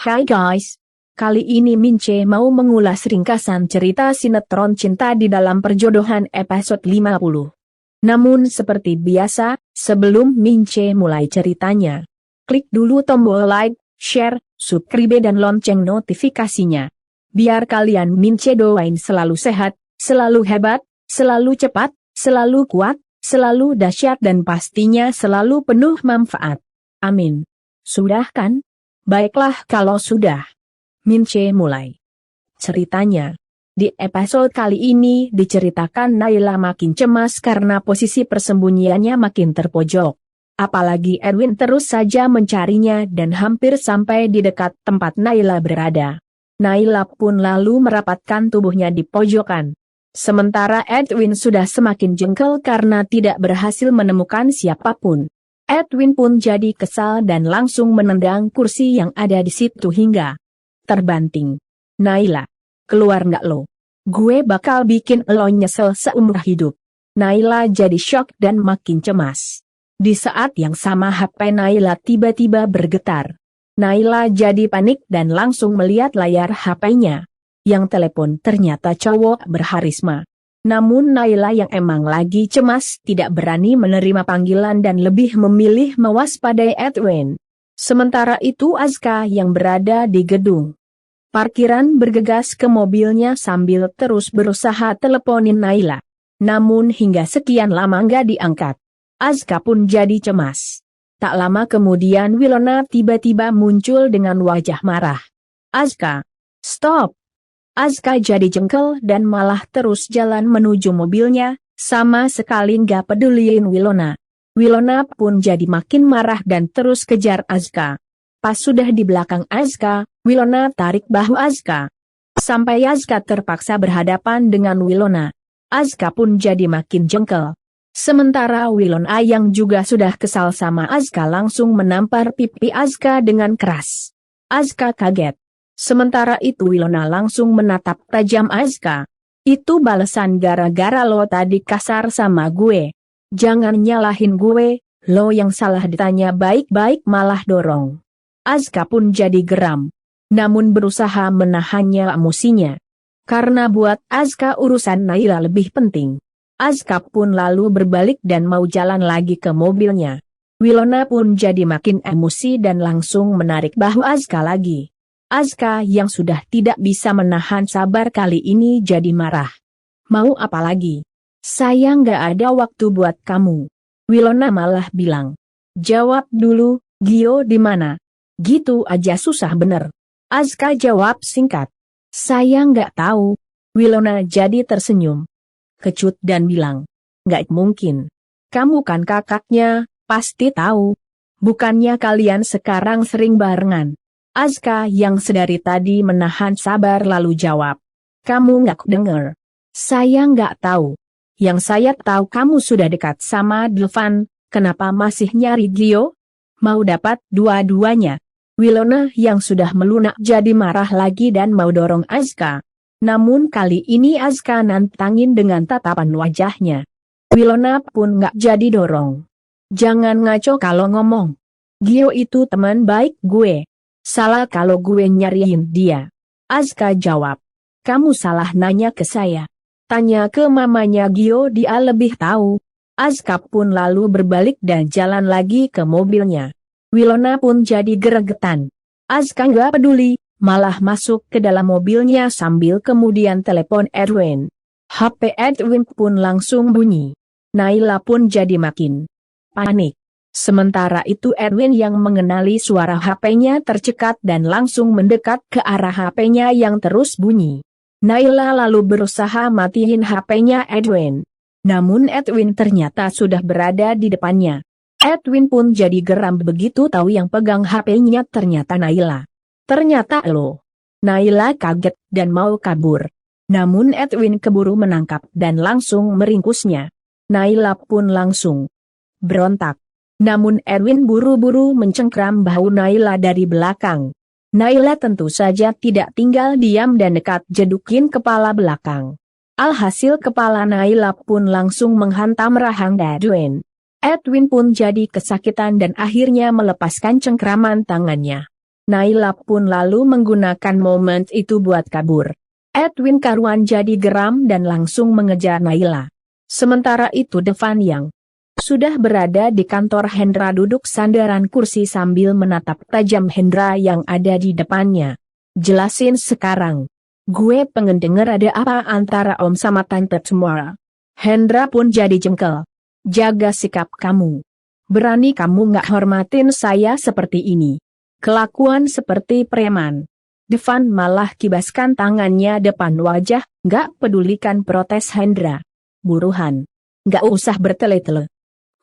Hai guys, kali ini Mince mau mengulas ringkasan cerita sinetron Cinta di Dalam Perjodohan episode 50. Namun seperti biasa, sebelum Mince mulai ceritanya, klik dulu tombol like, share, subscribe dan lonceng notifikasinya. Biar kalian Mince doain selalu sehat, selalu hebat, selalu cepat, selalu kuat, selalu dahsyat dan pastinya selalu penuh manfaat. Amin. Sudah kan? Baiklah kalau sudah. Mince mulai. Ceritanya. Di episode kali ini diceritakan Naila makin cemas karena posisi persembunyiannya makin terpojok. Apalagi Edwin terus saja mencarinya dan hampir sampai di dekat tempat Naila berada. Naila pun lalu merapatkan tubuhnya di pojokan. Sementara Edwin sudah semakin jengkel karena tidak berhasil menemukan siapapun. Edwin pun jadi kesal dan langsung menendang kursi yang ada di situ hingga terbanting. Naila, keluar nggak lo? Gue bakal bikin lo nyesel seumur hidup. Naila jadi syok dan makin cemas. Di saat yang sama HP Naila tiba-tiba bergetar. Naila jadi panik dan langsung melihat layar HP-nya. Yang telepon ternyata cowok berharisma. Namun Naila yang emang lagi cemas tidak berani menerima panggilan dan lebih memilih mewaspadai Edwin. Sementara itu Azka yang berada di gedung parkiran bergegas ke mobilnya sambil terus berusaha teleponin Naila. Namun hingga sekian lama nggak diangkat. Azka pun jadi cemas. Tak lama kemudian Wilona tiba-tiba muncul dengan wajah marah. Azka, stop! Azka jadi jengkel dan malah terus jalan menuju mobilnya, sama sekali nggak peduliin Wilona. Wilona pun jadi makin marah dan terus kejar Azka. Pas sudah di belakang Azka, Wilona tarik bahu Azka. Sampai Azka terpaksa berhadapan dengan Wilona. Azka pun jadi makin jengkel. Sementara Wilona yang juga sudah kesal sama Azka langsung menampar pipi Azka dengan keras. Azka kaget. Sementara itu Wilona langsung menatap tajam Azka. Itu balasan gara-gara lo tadi kasar sama gue. Jangan nyalahin gue, lo yang salah ditanya baik-baik malah dorong. Azka pun jadi geram. Namun berusaha menahannya emosinya. Karena buat Azka urusan Naila lebih penting. Azka pun lalu berbalik dan mau jalan lagi ke mobilnya. Wilona pun jadi makin emosi dan langsung menarik bahu Azka lagi. Azka yang sudah tidak bisa menahan sabar kali ini jadi marah. Mau apa lagi? Saya nggak ada waktu buat kamu. Wilona malah bilang. Jawab dulu, Gio di mana? Gitu aja susah bener. Azka jawab singkat. Saya nggak tahu. Wilona jadi tersenyum. Kecut dan bilang. Nggak mungkin. Kamu kan kakaknya, pasti tahu. Bukannya kalian sekarang sering barengan? Azka yang sedari tadi menahan sabar lalu jawab. Kamu nggak denger. Saya nggak tahu. Yang saya tahu kamu sudah dekat sama Dlvan, kenapa masih nyari Gio? Mau dapat dua-duanya. Wilona yang sudah melunak jadi marah lagi dan mau dorong Azka. Namun kali ini Azka nantangin dengan tatapan wajahnya. Wilona pun nggak jadi dorong. Jangan ngaco kalau ngomong. Gio itu teman baik gue. Salah kalau gue nyariin dia. Azka jawab. Kamu salah nanya ke saya. Tanya ke mamanya Gio, dia lebih tahu. Azka pun lalu berbalik dan jalan lagi ke mobilnya. Wilona pun jadi geregetan. Azka nggak peduli, malah masuk ke dalam mobilnya sambil kemudian telepon Edwin. HP Edwin pun langsung bunyi. Naila pun jadi makin panik. Sementara itu Edwin yang mengenali suara HP-nya tercekat dan langsung mendekat ke arah HP-nya yang terus bunyi. Naila lalu berusaha matiin HP-nya Edwin. Namun Edwin ternyata sudah berada di depannya. Edwin pun jadi geram begitu tahu yang pegang HP-nya ternyata Naila. Ternyata lo. Naila kaget dan mau kabur. Namun Edwin keburu menangkap dan langsung meringkusnya. Naila pun langsung berontak. Namun Edwin buru-buru mencengkram bahu Naila dari belakang. Naila tentu saja tidak tinggal diam dan dekat jedukin kepala belakang. Alhasil kepala Naila pun langsung menghantam rahang Edwin. Edwin pun jadi kesakitan dan akhirnya melepaskan cengkraman tangannya. Naila pun lalu menggunakan momen itu buat kabur. Edwin karuan jadi geram dan langsung mengejar Naila. Sementara itu Devan yang sudah berada di kantor Hendra duduk sandaran kursi sambil menatap tajam Hendra yang ada di depannya. Jelasin sekarang. Gue pengen denger ada apa antara Om sama Tante semua. Hendra pun jadi jengkel. Jaga sikap kamu. Berani kamu nggak hormatin saya seperti ini. Kelakuan seperti preman. Devan malah kibaskan tangannya depan wajah, nggak pedulikan protes Hendra. Buruhan. Nggak usah bertele-tele.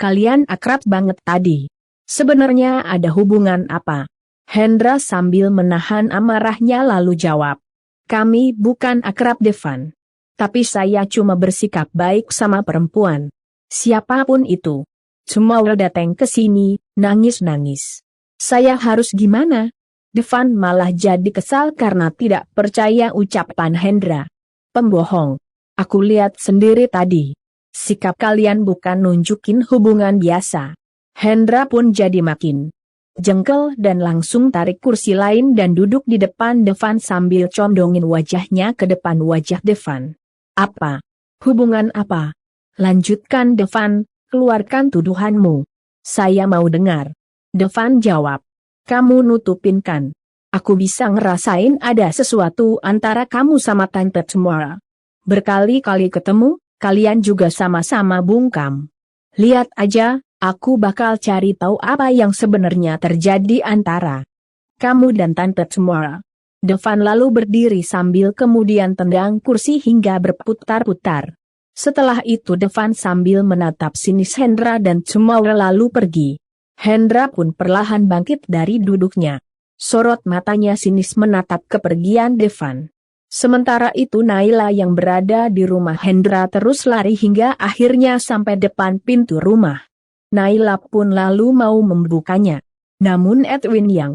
Kalian akrab banget tadi. Sebenarnya ada hubungan apa? Hendra sambil menahan amarahnya lalu jawab. Kami bukan akrab Devan. Tapi saya cuma bersikap baik sama perempuan. Siapapun itu. Cuma datang ke sini, nangis-nangis. Saya harus gimana? Devan malah jadi kesal karena tidak percaya ucapan Hendra. Pembohong. Aku lihat sendiri tadi. Sikap kalian bukan nunjukin hubungan biasa. Hendra pun jadi makin jengkel dan langsung tarik kursi lain dan duduk di depan Devan sambil condongin wajahnya ke depan wajah Devan. Apa? Hubungan apa? Lanjutkan Devan, keluarkan tuduhanmu. Saya mau dengar. Devan jawab. Kamu nutupin kan? Aku bisa ngerasain ada sesuatu antara kamu sama Tante semua. Berkali-kali ketemu, kalian juga sama-sama bungkam. Lihat aja, aku bakal cari tahu apa yang sebenarnya terjadi antara kamu dan Tante semua. Devan lalu berdiri sambil kemudian tendang kursi hingga berputar-putar. Setelah itu Devan sambil menatap sinis Hendra dan Cemara lalu pergi. Hendra pun perlahan bangkit dari duduknya. Sorot matanya sinis menatap kepergian Devan. Sementara itu Naila yang berada di rumah Hendra terus lari hingga akhirnya sampai depan pintu rumah. Naila pun lalu mau membukanya. Namun Edwin yang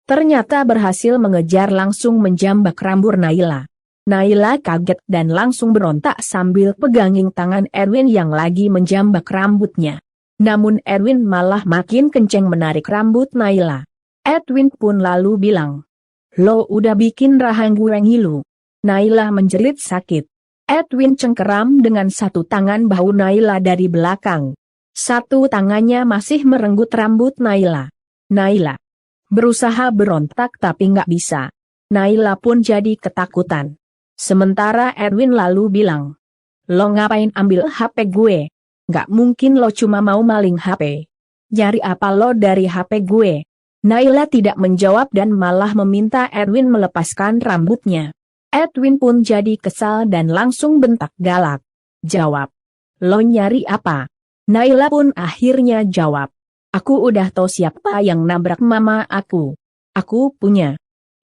ternyata berhasil mengejar langsung menjambak rambut Naila. Naila kaget dan langsung berontak sambil pegangin tangan Edwin yang lagi menjambak rambutnya. Namun Edwin malah makin kenceng menarik rambut Naila. Edwin pun lalu bilang, "Lo udah bikin rahang gue ngilu." Naila menjerit sakit. Edwin cengkeram dengan satu tangan bahu Naila dari belakang. Satu tangannya masih merenggut rambut Naila. Naila berusaha berontak tapi nggak bisa. Naila pun jadi ketakutan. Sementara Edwin lalu bilang, "Lo ngapain ambil HP gue? Nggak mungkin lo cuma mau maling HP. Nyari apa lo dari HP gue?" Naila tidak menjawab dan malah meminta Edwin melepaskan rambutnya. Edwin pun jadi kesal dan langsung bentak galak. "Jawab. Lo nyari apa?" Naila pun akhirnya jawab. "Aku udah tahu siapa yang nabrak mama aku. Aku punya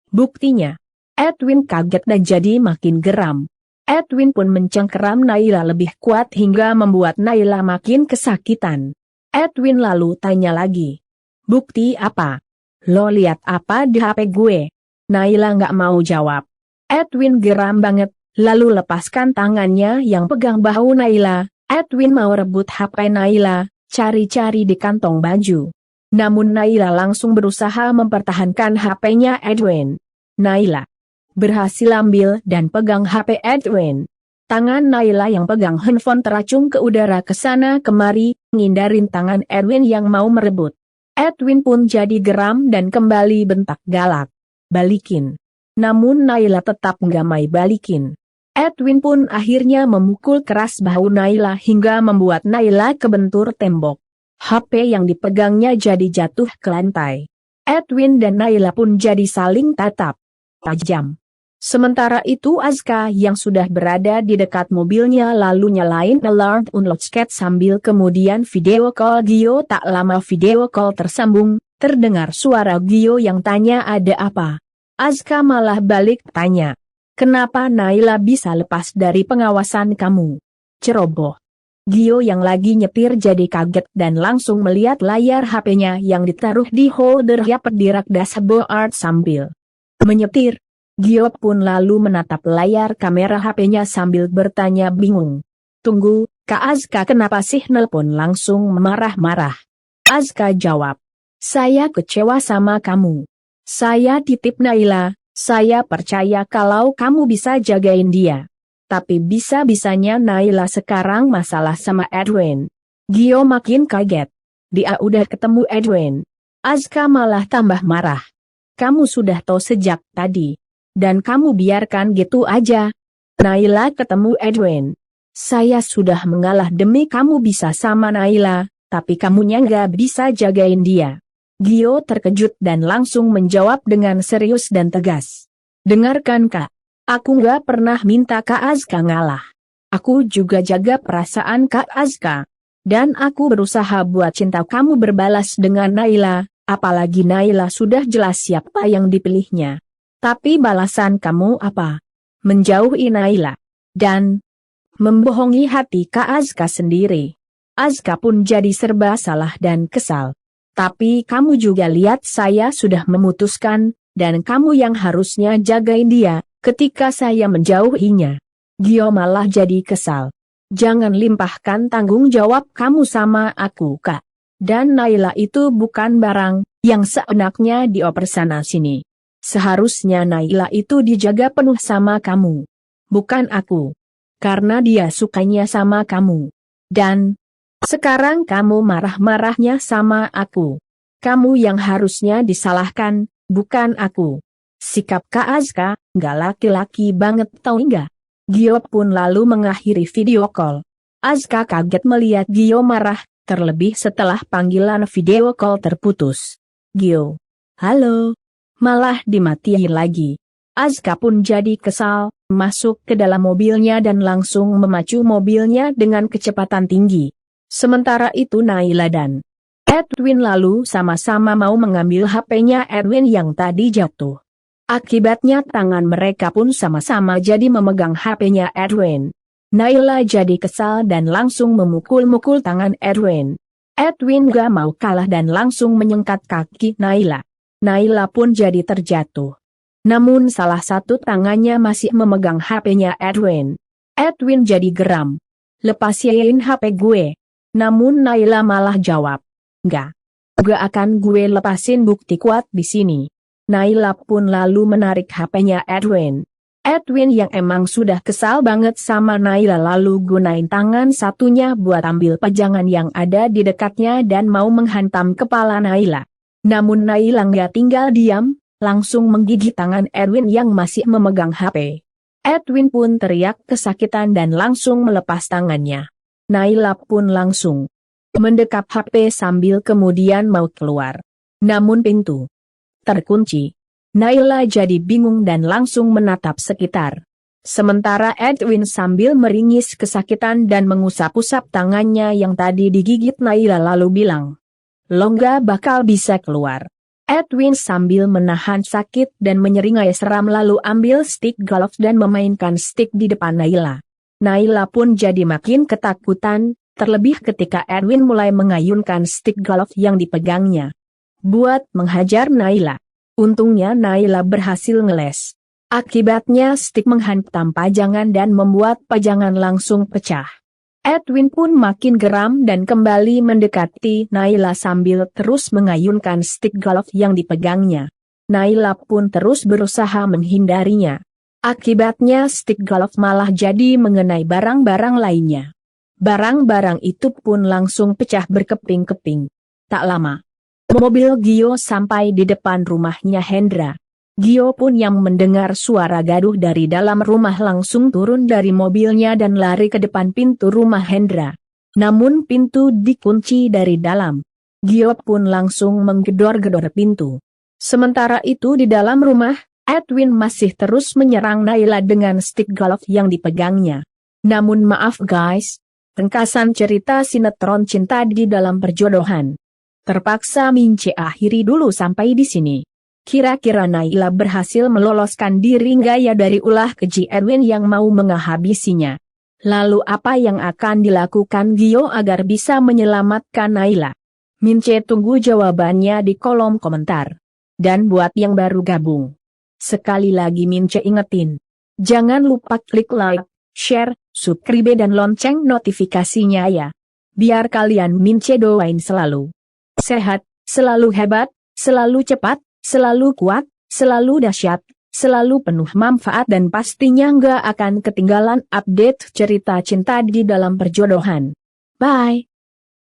buktinya." Edwin kaget dan jadi makin geram. Edwin pun mencengkeram Naila lebih kuat hingga membuat Naila makin kesakitan. Edwin lalu tanya lagi. "Bukti apa? Lo lihat apa di HP gue?" Naila nggak mau jawab. Edwin geram banget, lalu lepaskan tangannya yang pegang bahu Naila. Edwin mau rebut HP Naila, cari-cari di kantong baju. Namun Naila langsung berusaha mempertahankan HP-nya Edwin. Naila berhasil ambil dan pegang HP Edwin. Tangan Naila yang pegang handphone teracung ke udara kesana kemari, ngindarin tangan Edwin yang mau merebut. Edwin pun jadi geram dan kembali bentak galak. "Balikin." Namun Naila tetap nggak mau balikin. Edwin pun akhirnya memukul keras bahu Naila hingga membuat Naila kebentur tembok. HP yang dipegangnya jadi jatuh ke lantai. Edwin dan Naila pun jadi saling tatap tajam. Sementara itu Azka yang sudah berada di dekat mobilnya lalu nyalain alarm unlock sambil kemudian video call Gio. Tak lama video call tersambung, terdengar suara Gio yang tanya ada apa. Azka malah balik tanya, "Kenapa Naila bisa lepas dari pengawasan kamu?" Ceroboh. Gio yang lagi nyetir jadi kaget dan langsung melihat layar HP-nya yang ditaruh di holder di rak dashboard sambil menyetir. Gio pun lalu menatap layar kamera HP-nya sambil bertanya bingung. "Tunggu, Kak Azka kenapa sih nelpon langsung marah-marah?" Azka jawab, "Saya kecewa sama kamu. Saya titip Naila, saya percaya kalau kamu bisa jagain dia. Tapi bisa-bisanya Naila sekarang masalah sama Edwin. Gio makin kaget. Dia udah ketemu Edwin. Azka malah tambah marah. Kamu sudah tahu sejak tadi. Dan kamu biarkan gitu aja. Naila ketemu Edwin. Saya sudah mengalah demi kamu bisa sama Naila, tapi kamunya nggak bisa jagain dia. Gio terkejut dan langsung menjawab dengan serius dan tegas. Dengarkan Kak, aku nggak pernah minta Kak Azka ngalah. Aku juga jaga perasaan Kak Azka. Dan aku berusaha buat cinta kamu berbalas dengan Naila, apalagi Naila sudah jelas siapa yang dipilihnya. Tapi balasan kamu apa? Menjauhi Naila. Dan membohongi hati Kak Azka sendiri. Azka pun jadi serba salah dan kesal. Tapi kamu juga lihat saya sudah memutuskan, dan kamu yang harusnya jagain dia, ketika saya menjauhinya. Gio malah jadi kesal. Jangan limpahkan tanggung jawab kamu sama aku Kak. Dan Naila itu bukan barang, yang seenaknya dioper sana sini. Seharusnya Naila itu dijaga penuh sama kamu. Bukan aku. Karena dia sukanya sama kamu. Dan sekarang kamu marah-marahnya sama aku. Kamu yang harusnya disalahkan, bukan aku. Sikap Kak Azka, nggak laki-laki banget tau nggak? Gio pun lalu mengakhiri video call. Azka kaget melihat Gio marah, terlebih setelah panggilan video call terputus. Gio, halo, malah dimatiin lagi. Azka pun jadi kesal, masuk ke dalam mobilnya dan langsung memacu mobilnya dengan kecepatan tinggi. Sementara itu Naila dan Edwin lalu sama-sama mau mengambil HP-nya Edwin yang tadi jatuh. Akibatnya tangan mereka pun sama-sama jadi memegang HP-nya Edwin. Naila jadi kesal dan langsung memukul-mukul tangan Edwin. Edwin gak mau kalah dan langsung menyengkat kaki Naila. Naila pun jadi terjatuh. Namun salah satu tangannya masih memegang HP-nya Edwin. Edwin jadi geram. Lepasin HP gue. Namun Naila malah jawab, "Enggak. Gak akan gue lepasin, bukti kuat di sini." Naila pun lalu menarik HP-nya Edwin. Edwin yang emang sudah kesal banget sama Naila lalu gunain tangan satunya buat ambil pegangan yang ada di dekatnya dan mau menghantam kepala Naila. Namun Naila nggak tinggal diam, langsung menggigit tangan Edwin yang masih memegang HP. Edwin pun teriak kesakitan dan langsung melepas tangannya. Naila pun langsung mendekap HP sambil kemudian mau keluar. Namun pintu terkunci. Naila jadi bingung dan langsung menatap sekitar. Sementara Edwin sambil meringis kesakitan dan mengusap-usap tangannya yang tadi digigit Naila lalu bilang, "Lo nggak bakal bisa keluar." Edwin sambil menahan sakit dan menyeringai seram lalu ambil stick golf dan memainkan stick di depan Naila. Naila pun jadi makin ketakutan, terlebih ketika Edwin mulai mengayunkan stick golf yang dipegangnya buat menghajar Naila. Untungnya Naila berhasil ngeles. Akibatnya stick menghantam pajangan dan membuat pajangan langsung pecah. Edwin pun makin geram dan kembali mendekati Naila sambil terus mengayunkan stick golf yang dipegangnya. Naila pun terus berusaha menghindarinya. Akibatnya stick golf malah jadi mengenai barang-barang lainnya. Barang-barang itu pun langsung pecah berkeping-keping. Tak lama, mobil Gio sampai di depan rumahnya Hendra. Gio pun yang mendengar suara gaduh dari dalam rumah langsung turun dari mobilnya dan lari ke depan pintu rumah Hendra. Namun pintu dikunci dari dalam. Gio pun langsung menggedor-gedor pintu. Sementara itu di dalam rumah, Edwin masih terus menyerang Naila dengan stick golf yang dipegangnya. Namun maaf guys, ringkasan cerita sinetron cinta di dalam perjodohan terpaksa Mince akhiri dulu sampai di sini. Kira-kira Naila berhasil meloloskan diri nggak ya dari ulah keji Edwin yang mau menghabisinya? Lalu apa yang akan dilakukan Gio agar bisa menyelamatkan Naila? Mince tunggu jawabannya di kolom komentar. Dan buat yang baru gabung, sekali lagi Mince ingetin, jangan lupa klik like, share, subscribe dan lonceng notifikasinya ya. Biar kalian Mince doain selalu sehat, selalu hebat, selalu cepat, selalu kuat, selalu dahsyat, selalu penuh manfaat dan pastinya nggak akan ketinggalan update cerita cinta di dalam perjodohan. Bye.